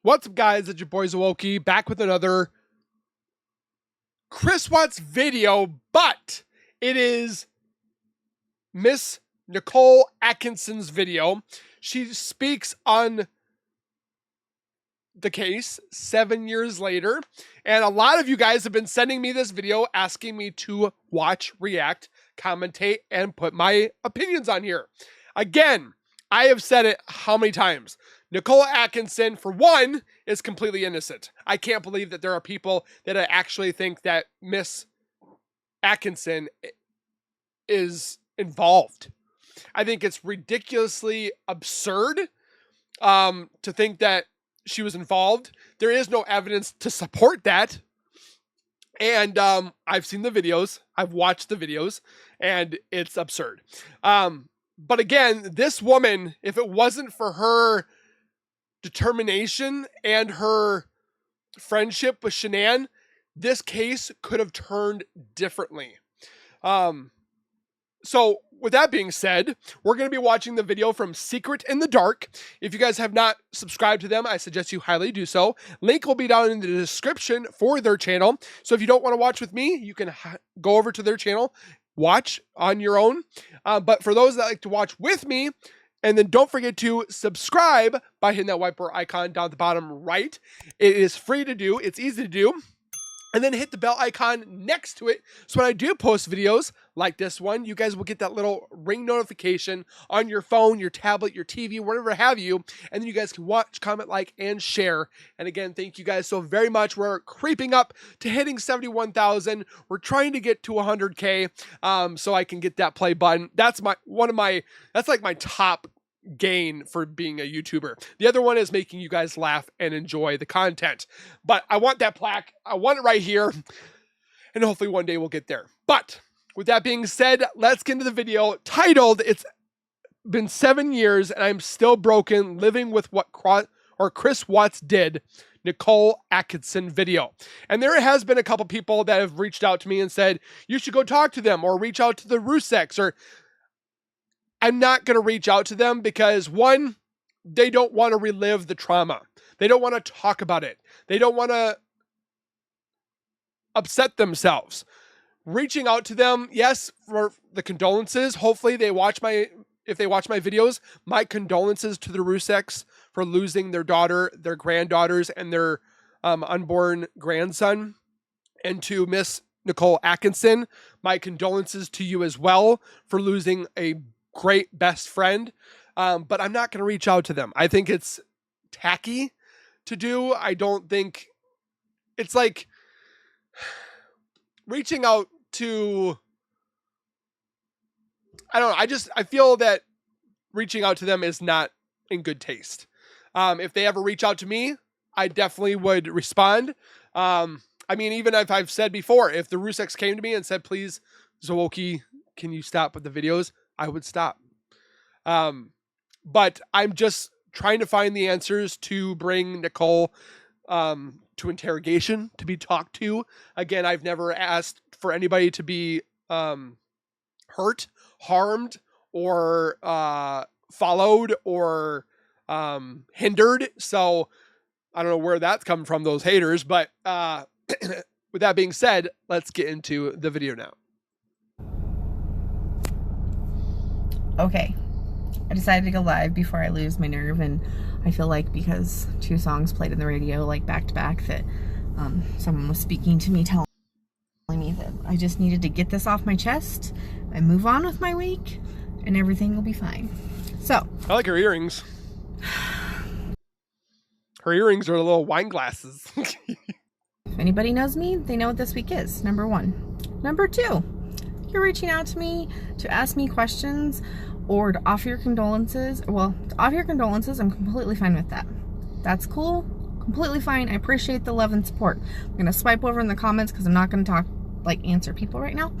What's up, guys? It's your boy Zawoki back with another Chris Watts video, but it is Miss Nickole Atkinson's video. She speaks on the case 7 years later, and a lot of you guys have been sending me this video asking me to watch, react, commentate, and put my opinions on here. Again, I have said it how many times? Nickole Atkinson, for one, is completely innocent. I can't believe that there are people that actually think that Miss Atkinson is involved. I think it's ridiculously absurd to think that she was involved. There is no evidence to support that. And I've seen the videos. I've watched the videos, and it's absurd. But again, this woman, if it wasn't for her determination and her friendship with Shanann, this case could have turned differently. So with that being said, we're going to be watching the video from Secret in the Dark. If you guys have not subscribed to them, I suggest you highly do so. Link will be down in the description for their channel. So if you don't want to watch with me, you can go over to their channel, watch on your own. But for those that like to watch with me, and then don't forget to subscribe by hitting that whiteboard icon down at the bottom right. It is free to do. It's easy to do. And then hit the bell icon next to it. So when I do post videos like this one, you guys will get that little ring notification on your phone, your tablet, your TV, whatever have you. And then you guys can watch, comment, like, and share. And again, thank you guys so very much. We're creeping up to hitting 71,000. We're trying to get to 100K so I can get that play button. That's like my top gain for being a YouTuber. The other one is making you guys laugh and enjoy the content. But I want that plaque. I want it right here. And hopefully one day we'll get there. But with that being said, let's get into the video titled, It's Been 7 Years and I'm Still Broken, Living with What Chris Watts Did, Nickole Atkinson video. And there has been a couple people that have reached out to me and said, you should go talk to them or reach out to the Ruseks. Or I'm not going to reach out to them because, one, they don't want to relive the trauma. They don't want to talk about it. They don't want to upset themselves. Reaching out to them, yes, for the condolences. Hopefully if they watch my videos, my condolences to the Ruseks for losing their daughter, their granddaughters, and their unborn grandson. And to Miss Nickole Atkinson, my condolences to you as well for losing a great best friend. But I'm not going to reach out to them. I think it's tacky to do. I don't think it's like reaching out to, I don't know. I feel that reaching out to them is not in good taste. If they ever reach out to me, I definitely would respond. I mean, even if I've said before, if the Ruseks came to me and said, please, Zawoki, can you stop with the videos? I would stop. But I'm just trying to find the answers to bring Nickole to interrogation, to be talked to. Again, I've never asked for anybody to be hurt, harmed, or followed, or hindered. So I don't know where that's coming from, those haters. But with that being said, let's get into the video now. Okay, I decided to go live before I lose my nerve, and I feel like because 2 songs played in the radio like back to back that someone was speaking to me, telling me that I just needed to get this off my chest and move on with my week and everything will be fine. So I like her earrings. Her earrings are little wine glasses. If anybody knows me, they know what this week is. Number 1. Number 2, you're reaching out to me to ask me questions or to offer your condolences. Well, to offer your condolences, I'm completely fine with that. That's cool. Completely fine. I appreciate the love and support. I'm going to swipe over in the comments because I'm not going to answer people right now.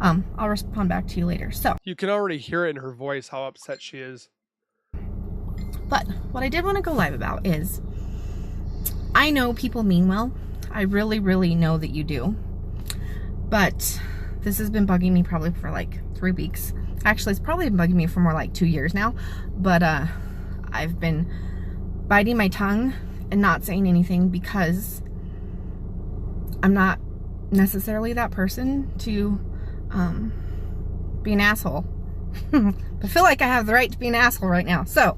I'll respond back to you later. So you can already hear it in her voice how upset she is. But what I did want to go live about is, I know people mean well. I really, really know that you do. But this has been bugging me probably for like 3 weeks. Actually, it's probably been bugging me for more like 2 years now. But I've been biting my tongue and not saying anything because I'm not necessarily that person to be an asshole. I feel like I have the right to be an asshole right now. So,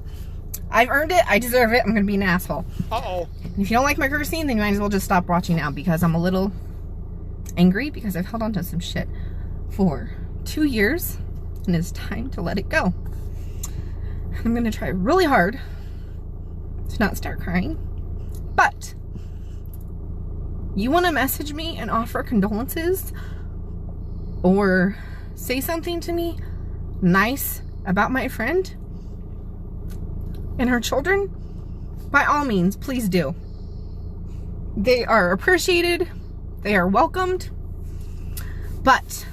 I've earned it. I deserve it. I'm going to be an asshole. Uh-oh. If you don't like my cursing, then you might as well just stop watching now because I'm a little angry because I've held on to some shit for 2 years and it's time to let it go. I'm going to try really hard to not start crying. But you want to message me and offer condolences or say something to me nice about my friend and her children, by all means, please do. They are appreciated. They are welcomed. But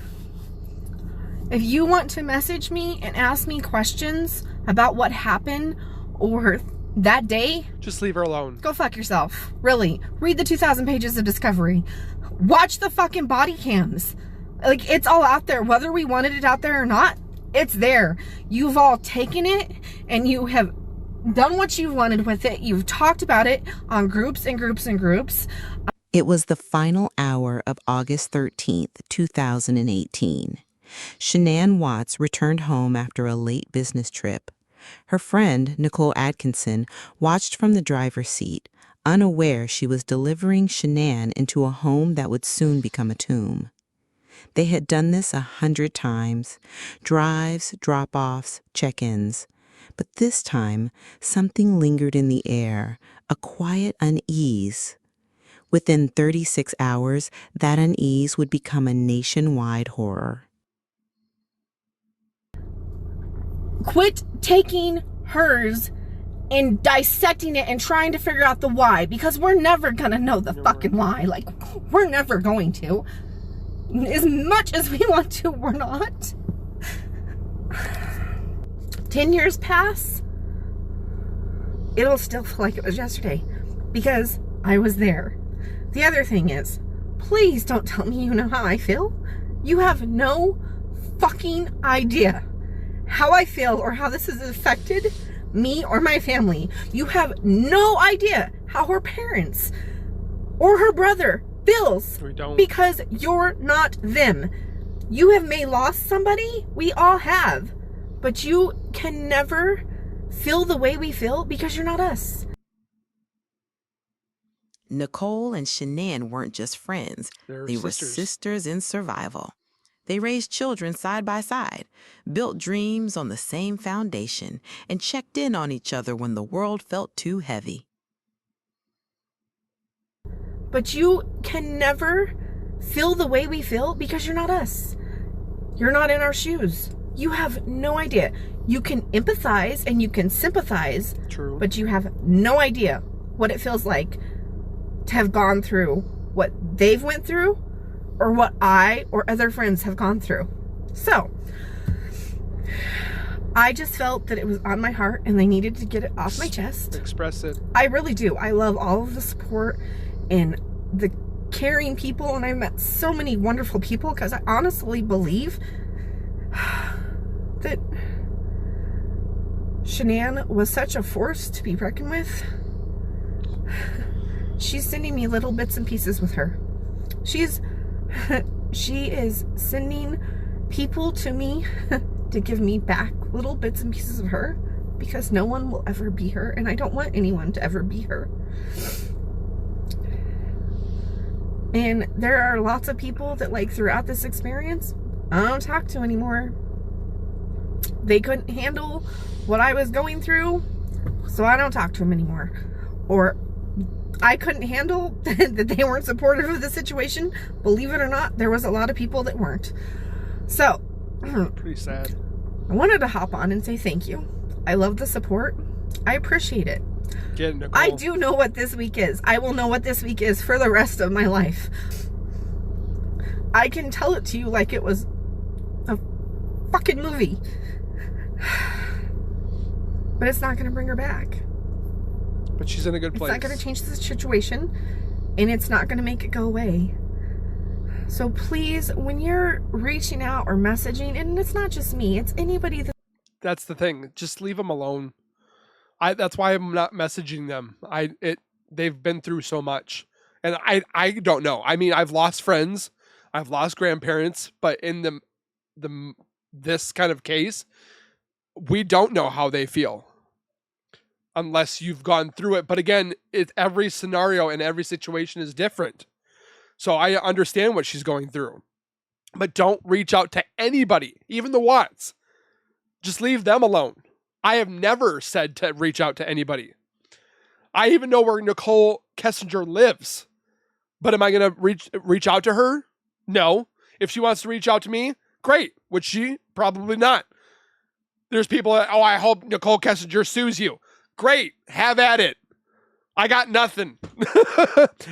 if you want to message me and ask me questions about what happened or that day, just leave her alone. Go fuck yourself. Really. Read the 2,000 pages of Discovery. Watch the fucking body cams. Like, it's all out there. Whether we wanted it out there or not, it's there. You've all taken it and you have done what you wanted with it. You've talked about it on groups and groups and groups. It was the final hour of August 13th, 2018. Shanann Watts returned home after a late business trip. Her friend, Nickole Atkinson, watched from the driver's seat, unaware she was delivering Shanann into a home that would soon become a tomb. They had done this 100 times, drives, drop-offs, check-ins. But this time, something lingered in the air, a quiet unease. Within 36 hours, that unease would become a nationwide horror. Quit taking hers and dissecting it and trying to figure out the why, because we're never gonna know the fucking why. Like, we're never going to. As much as we want to, we're not. 10 years pass, it'll still feel like it was yesterday because I was there. The other thing is, please don't tell me you know how I feel. You have no fucking idea how I feel or how this has affected me or my family. You have no idea how her parents or her brother feels. We don't. Because you're not them. You have may lost somebody. We all have. But you can never feel the way we feel because you're not us. Nicole and Shanann weren't just friends. They were sisters in survival. They raised children side by side, built dreams on the same foundation, and checked in on each other when the world felt too heavy. But you can never feel the way we feel because you're not us. You're not in our shoes. You have no idea. You can empathize and you can sympathize. True. But you have no idea what it feels like to have gone through what they've went through or what I or other friends have gone through. So, I just felt that it was on my heart and they needed to get it off my chest. Express it. I really do. I love all of the support and the caring people, and I've met so many wonderful people because I honestly believe that Shanann was such a force to be reckoned with. She's sending me little bits and pieces with her. She is sending people to me to give me back little bits and pieces of her because no one will ever be her, and I don't want anyone to ever be her. And there are lots of people that, like, throughout this experience, I don't talk to anymore. They couldn't handle what I was going through, so I don't talk to them anymore. Or I couldn't handle that they weren't supportive of the situation. Believe it or not, there was a lot of people that weren't. So, pretty sad. I wanted to hop on and say thank you. I love the support. I appreciate it. Get it, Nicole. I do know what this week is. I will know what this week is for the rest of my life. I can tell it to you like it was a fucking movie. But it's not going to bring her back. But she's in a good place. It's not going to change the situation, and it's not going to make it go away. So please, when you're reaching out or messaging, and it's not just me, it's anybody that... That's the thing. Just leave them alone. That's why I'm not messaging them. they've been through so much. And I don't know. I mean, I've lost friends, I've lost grandparents, but in this kind of case, we don't know how they feel unless you've gone through it. But again, every scenario and every situation is different. So I understand what she's going through. But don't reach out to anybody, even the Watts. Just leave them alone. I have never said to reach out to anybody. I even know where Nicole Kessinger lives. But am I going to reach out to her? No. If she wants to reach out to me, great. Would she? Probably not. There's people that, oh, I hope Nicole Kessinger sues you. Great. Have at it. I got nothing.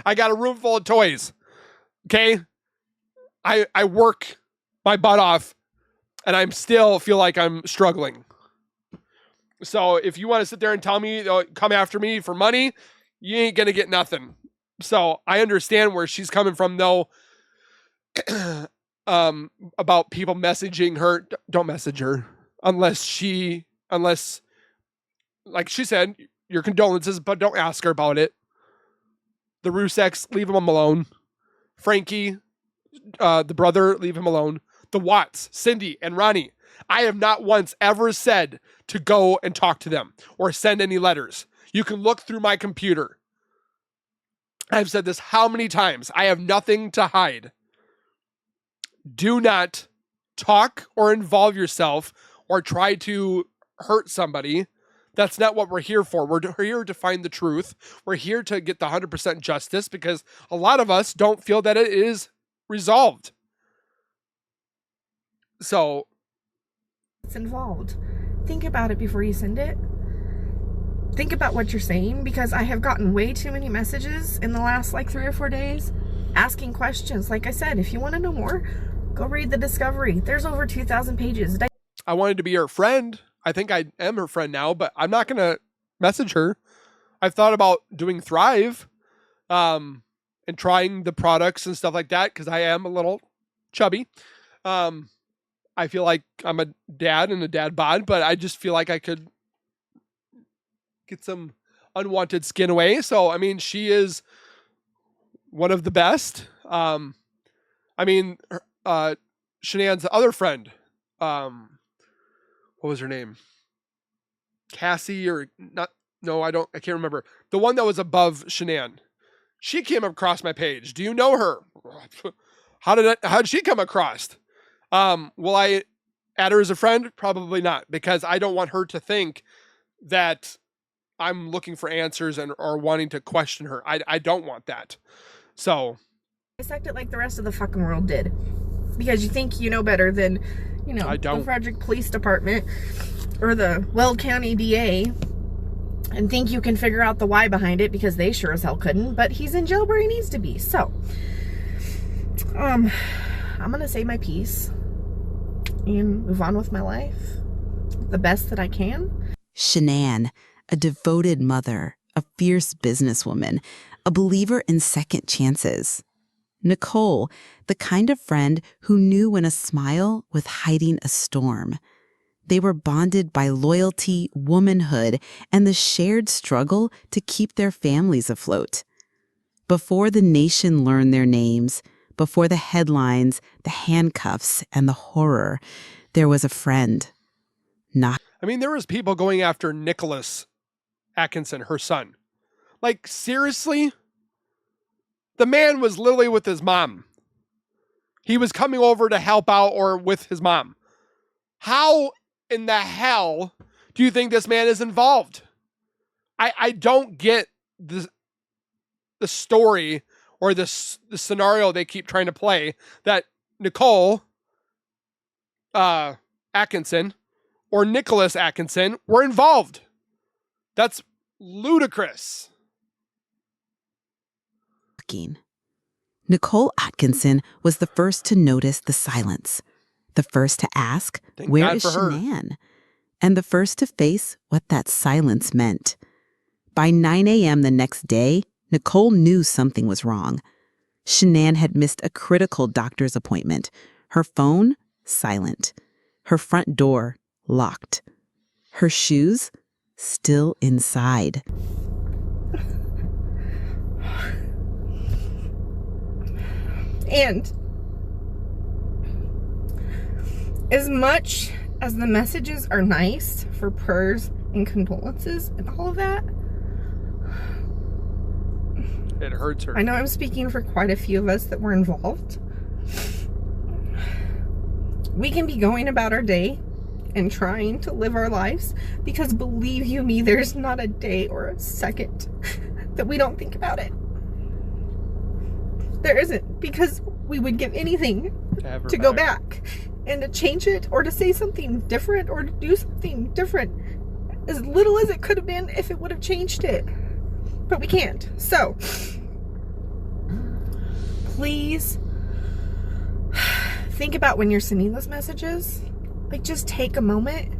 I got a room full of toys. Okay? I work my butt off and I'm still feel like I'm struggling. So if you want to sit there and tell me, come after me for money, you ain't going to get nothing. So I understand where she's coming from, though, about people messaging her. Don't message her unless, like she said, your condolences, but don't ask her about it. The Ruseks, leave them alone. Frankie, the brother, leave him alone. The Watts, Cindy, and Ronnie, I have not once ever said to go and talk to them or send any letters. You can look through my computer. I've said this how many times? I have nothing to hide. Do not talk or involve yourself or try to hurt somebody. That's not what we're here for. We're here to find the truth. We're here to get the 100% justice because a lot of us don't feel that it is resolved. So it's involved. Think about it before you send it. Think about what you're saying, because I have gotten way too many messages in the last like 3 or 4 days asking questions. Like I said, if you want to know more, go read the discovery. There's over 2,000 pages. I wanted to be her friend. I think I am her friend now, but I'm not going to message her. I've thought about doing Thrive and trying the products and stuff like that because I am a little chubby. I feel like I'm a dad and a dad bod, but I just feel like I could get some unwanted skin away. So, I mean, she is one of the best. I mean, Shanann's other friend, what was her name? Cassie or not? No, I can't remember. The one that was above Shanann. She came across my page. Do you know her? How did she come across? Will I add her as a friend? Probably not, because I don't want her to think that I'm looking for answers or wanting to question her. I don't want that. So dissect it like the rest of the fucking world did, because you think you know better than, I don't. The Frederick Police Department or the Weld County DA, and think you can figure out the why behind it, because they sure as hell couldn't. But he's in jail where he needs to be. So I'm gonna say my piece and move on with my life the best that I can. Shanann, a devoted mother, a fierce businesswoman, a believer in second chances. Nicole, the kind of friend who knew when a smile was hiding a storm. They were bonded by loyalty, womanhood, and the shared struggle to keep their families afloat. Before the nation learned their names, before the headlines, the handcuffs, and the horror, there was a friend. There was people going after Nickole Atkinson, her son. Like, seriously? The man was literally with his mom. He was coming over to help out or with his mom. How in the hell do you think this man is involved? I don't get the story or the scenario they keep trying to play that Nickole Atkinson or Nickole Atkinson were involved. That's ludicrous. Nickole Atkinson was the first to notice the silence, the first to ask, where is Shanann? And the first to face what that silence meant. By 9 a.m. the next day, Nicole knew something was wrong. Shanann had missed a critical doctor's appointment. Her phone, silent. Her front door, locked. Her shoes, still inside. And as much as the messages are nice for prayers and condolences and all of that, it hurts her. I know I'm speaking for quite a few of us that were involved. We can be going about our day and trying to live our lives, because believe you me, there's not a day or a second that we don't think about it. There isn't, because we would give anything to go back and to change it, or to say something different, or to do something different, as little as it could have been if it would have changed it. But we can't. So please think about when you're sending those messages. Like, just take a moment.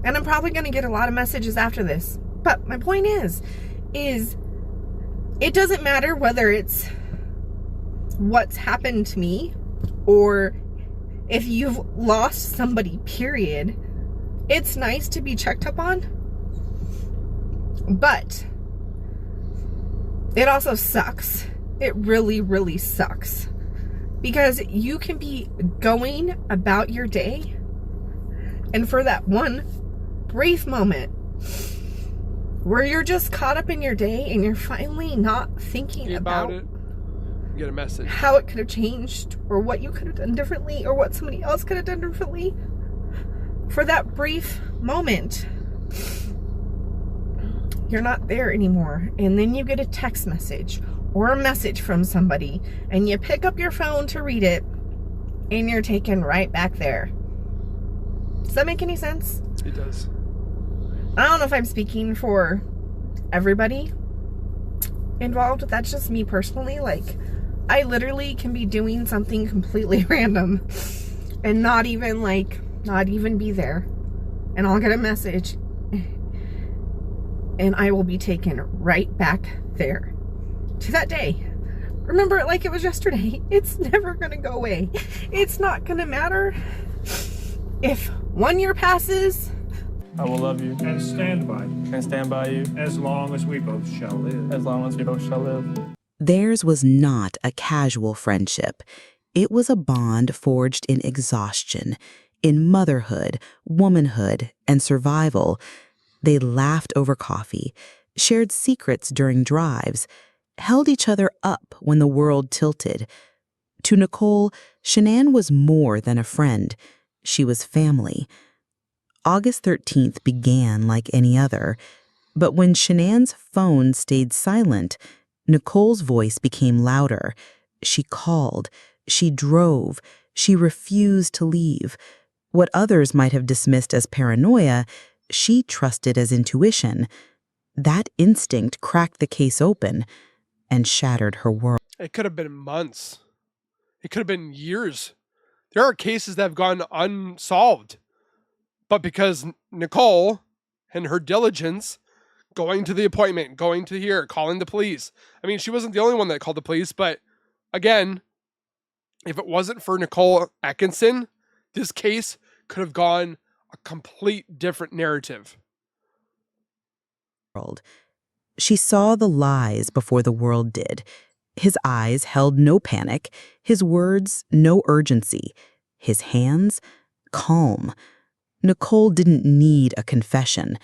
And I'm probably going to get a lot of messages after this, but my point is it doesn't matter whether it's what's happened to me or if you've lost somebody, period. It's nice to be checked up on, but it also sucks. It really, really sucks, because you can be going about your day, and for that one brief moment where you're just caught up in your day and you're finally not thinking about it, you get a message. How it could have changed, or what you could have done differently, or what somebody else could have done differently. For that brief moment, you're not there anymore. And then you get a text message or a message from somebody, and you pick up your phone to read it, and you're taken right back there. Does that make any sense? It does. I don't know if I'm speaking for everybody involved. That's just me personally. Like, I literally can be doing something completely random and not even be there, and I'll get a message and I will be taken right back there to that day. Remember it like it was yesterday. It's never gonna go away. It's not gonna matter if 1 year passes. I will love you and stand by you and stand by you as long as we both shall live. as long as we both shall live. Theirs was not a casual friendship. It was a bond forged in exhaustion, in motherhood, womanhood, and survival. They laughed over coffee, shared secrets during drives, held each other up when the world tilted. To Nicole, Shanann was more than a friend. She was family. August 13th began like any other, but when Shanann's phone stayed silent, Nicole's voice became louder. She called, she drove, she refused to leave. What others might have dismissed as paranoia, she trusted as intuition. That instinct cracked the case open and shattered her world. It could have been months. It could have been years. There are cases that have gone unsolved. But because Nicole and her diligence, going to the appointment, going to here, calling the police. I mean, she wasn't the only one that called the police, but again, if it wasn't for Nickole Atkinson, this case could have gone a complete different narrative. She saw the lies before the world did. His eyes held no panic, his words no urgency, his hands calm. Nicole didn't need a confession.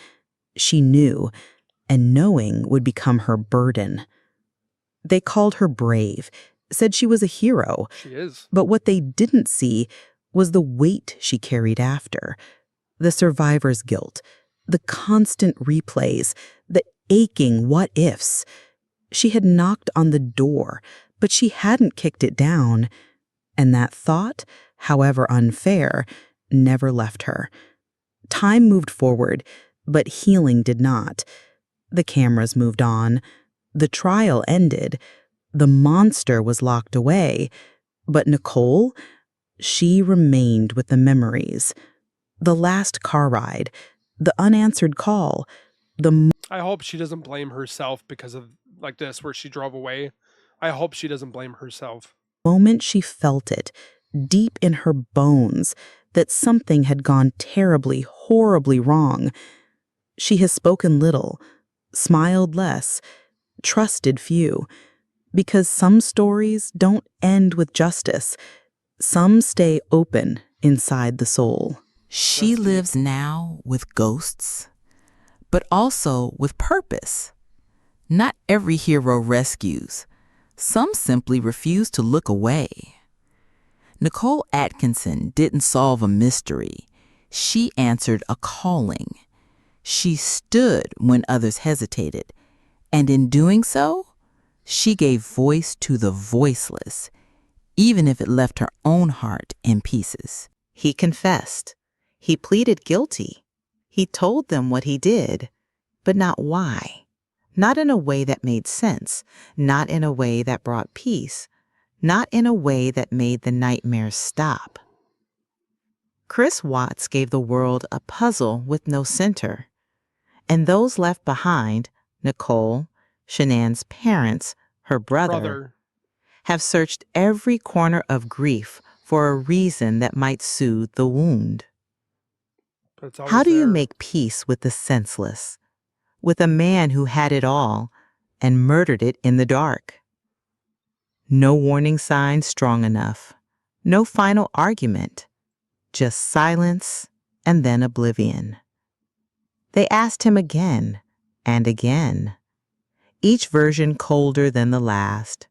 She knew, and knowing would become her burden. They called her brave, said she was a hero. She is. But what they didn't see was the weight she carried after. The survivor's guilt, the constant replays, the aching what-ifs. She had knocked on the door, but she hadn't kicked it down. And that thought, however unfair, never left her. Time moved forward, but healing did not. The cameras moved on. The trial ended. The monster was locked away. But Nicole, she remained with the memories. The last car ride, the unanswered call, I hope she doesn't blame herself because of like this, where she drove away. I hope she doesn't blame herself. moment she felt it, deep in her bones, that something had gone terribly, horribly wrong. She has spoken little, smiled less, trusted few. Because some stories don't end with justice. Some stay open inside the soul. She That's deep. lives now with ghosts, but also with purpose. Not every hero rescues. Some simply refuse to look away. Nickole Atkinson didn't solve a mystery. She answered a calling. She stood when others hesitated, and in doing so, she gave voice to the voiceless, even if it left her own heart in pieces. He confessed. He pleaded guilty. He told them what he did, but not why. Not in a way that made sense, not in a way that brought peace, not in a way that made the nightmares stop. Chris Watts gave the world a puzzle with no center, and those left behind, Nicole, Shanann's parents, her brother, have searched every corner of grief for a reason that might soothe the wound. But it's always How do you there. make peace with the senseless, with a man who had it all and murdered it in the dark? No warning sign strong enough, no final argument, just silence and then oblivion. They asked him again and again, each version colder than the last.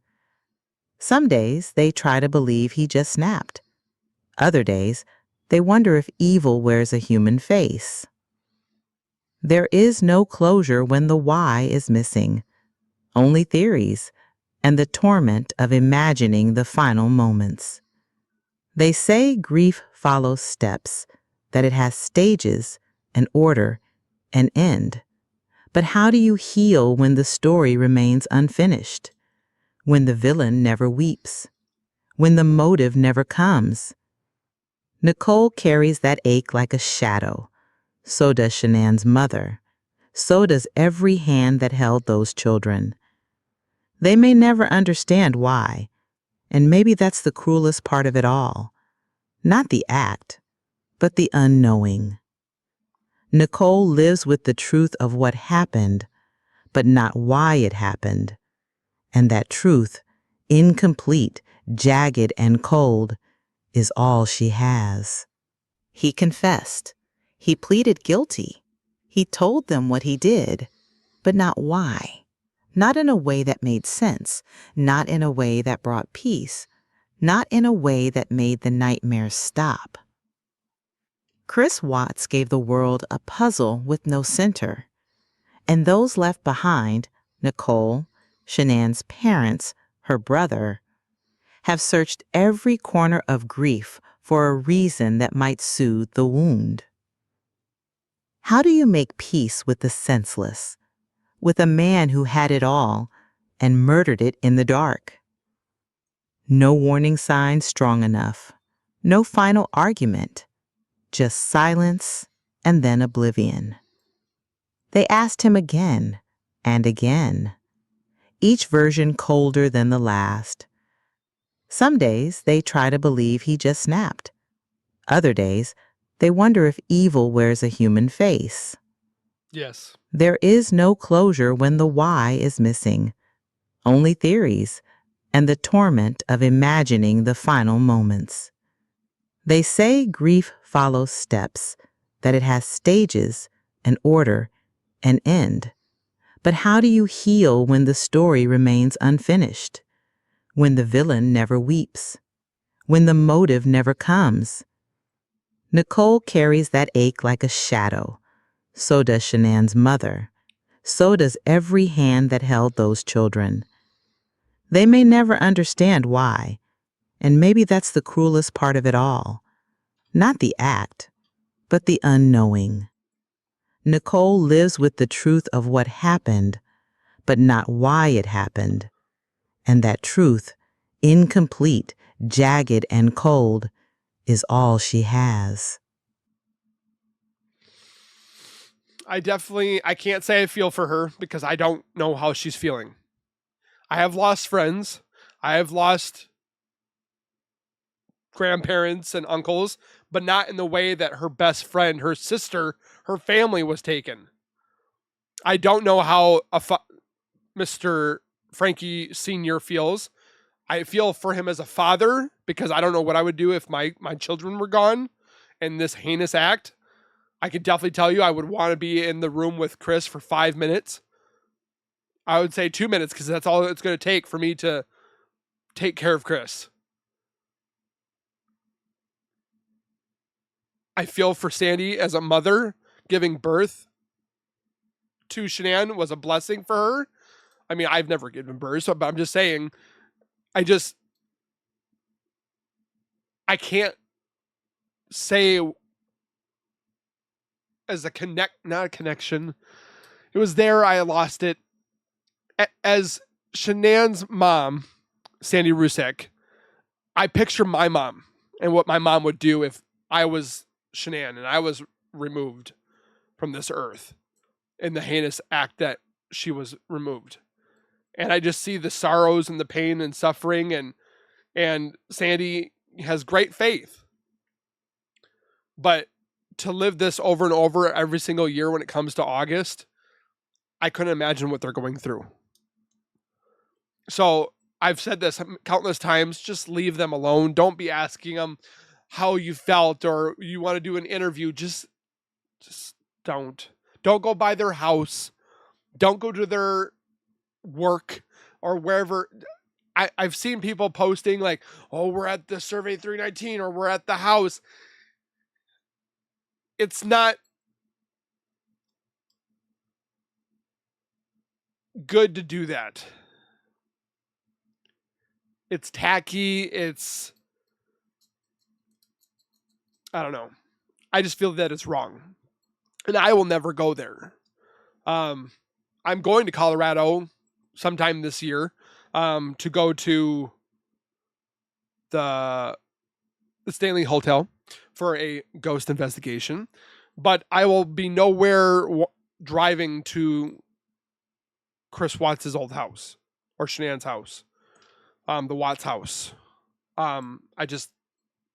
Some days they try to believe he just snapped. Other days, they wonder if evil wears a human face. There is no closure when the why is missing, only theories and the torment of imagining the final moments. They say grief follows steps, that it has stages, an order, an end. But how do you heal when the story remains unfinished? When the villain never weeps? When the motive never comes? Nicole carries that ache like a shadow. So does Shanann's mother. So does every hand that held those children. They may never understand why, and maybe that's the cruelest part of it all. Not the act, but the unknowing. Nicole lives with the truth of what happened, but not why it happened. And that truth, incomplete, jagged, and cold, is all she has. He confessed. He pleaded guilty. He told them what he did, but not why. Not in a way that made sense, not in a way that brought peace, not in a way that made the nightmares stop. Chris Watts gave the world a puzzle with no center, and those left behind, Nicole, Shanann's parents, her brother, have searched every corner of grief for a reason that might soothe the wound. How do you make peace with the senseless, with a man who had it all and murdered it in the dark? No warning sign strong enough, no final argument, just silence and then oblivion. They asked him again and again, each version colder than the last. Some days they try to believe he just snapped. Other days, they wonder if evil wears a human face. Yes. There is no closure when the why is missing, only theories and the torment of imagining the final moments. They say grief follows steps, that it has stages, an order, an end. But how do you heal when the story remains unfinished? When the villain never weeps? When the motive never comes? Nicole carries that ache like a shadow. So does Shanann's mother. So does every hand that held those children. They may never understand why, and maybe that's the cruelest part of it all. Not the act, but the unknowing. Nicole lives with the truth of what happened, but not why it happened. And that truth, incomplete, jagged, and cold, is all she has. I can't say I feel for her because I don't know how she's feeling. I have lost friends. I have lost grandparents and uncles, but not in the way that her best friend, her sister, her family was taken. I don't know how Mr. Frankie Sr. feels. I feel for him as a father because I don't know what I would do if my children were gone in this heinous act. I could definitely tell you I would want to be in the room with Chris for 5 minutes. I would say 2 minutes because that's all it's going to take for me to take care of Chris. I feel for Sandy as a mother. Giving birth to Shanann was a blessing for her. I mean, I've never given birth, but I'm just saying, I can't say as not a connection. It was there, I lost it. As Shanann's mom, Sandy Rusek, I picture my mom and what my mom would do if I was Shanann and I was removed from this earth in the heinous act that she was removed. And I just see the sorrows and the pain and suffering, and Sandy has great faith. But to live this over and over every single year when it comes to August, I couldn't imagine what they're going through. So I've said this countless times, just leave them alone. Don't be asking them how you felt or you want to do an interview. Just don't. Don't go by their house. Don't go to their work or wherever. I've seen people posting like, oh, we're at the Survey 319 or we're at the house. It's not good to do that. It's tacky. I don't know. I just feel that it's wrong. And I will never go there. I'm going to Colorado sometime this year to go to the Stanley Hotel for a ghost investigation. But I will be nowhere driving to Chris Watts' old house or Shanann's house, the Watts house. I just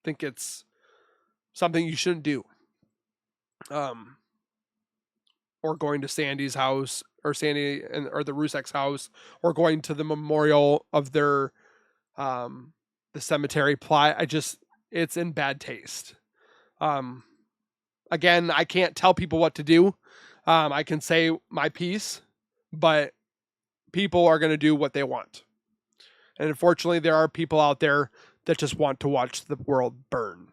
think it's something you shouldn't do. Or going to Sandy's house or or the Rusek's house, or going to the memorial of their the cemetery plot. It's in bad taste. Again, I can't tell people what to do. I can say my piece, but people are going to do what they want. And unfortunately, there are people out there that just want to watch the world burn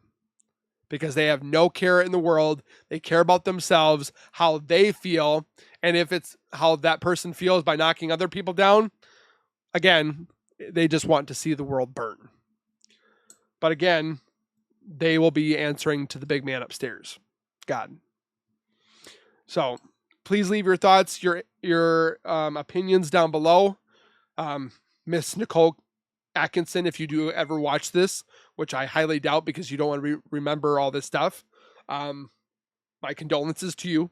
because they have no care in the world. They care about themselves, how they feel. And if it's how that person feels by knocking other people down, again, they just want to see the world burn. But again, they will be answering to the big man upstairs, God. So please leave your thoughts, your opinions down below. Miss Nickole Atkinson, if you do ever watch this, which I highly doubt because you don't want to remember all this stuff, my condolences to you.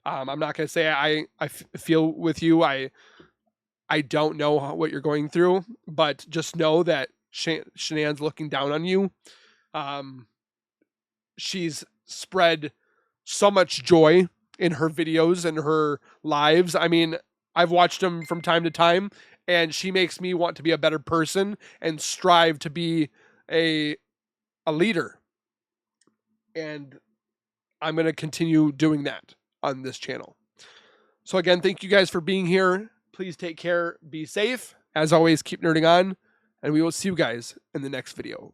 I'm not going to say I feel with you. I don't know what you're going through, but just know that Shanann's looking down on you. She's spread so much joy in her videos and her lives. I mean, I've watched them from time to time, and she makes me want to be a better person and strive to be a leader. And I'm going to continue doing that on this channel. So again, thank you guys for being here. Please take care. Be safe. As always, keep nerding on, and we will see you guys in the next video.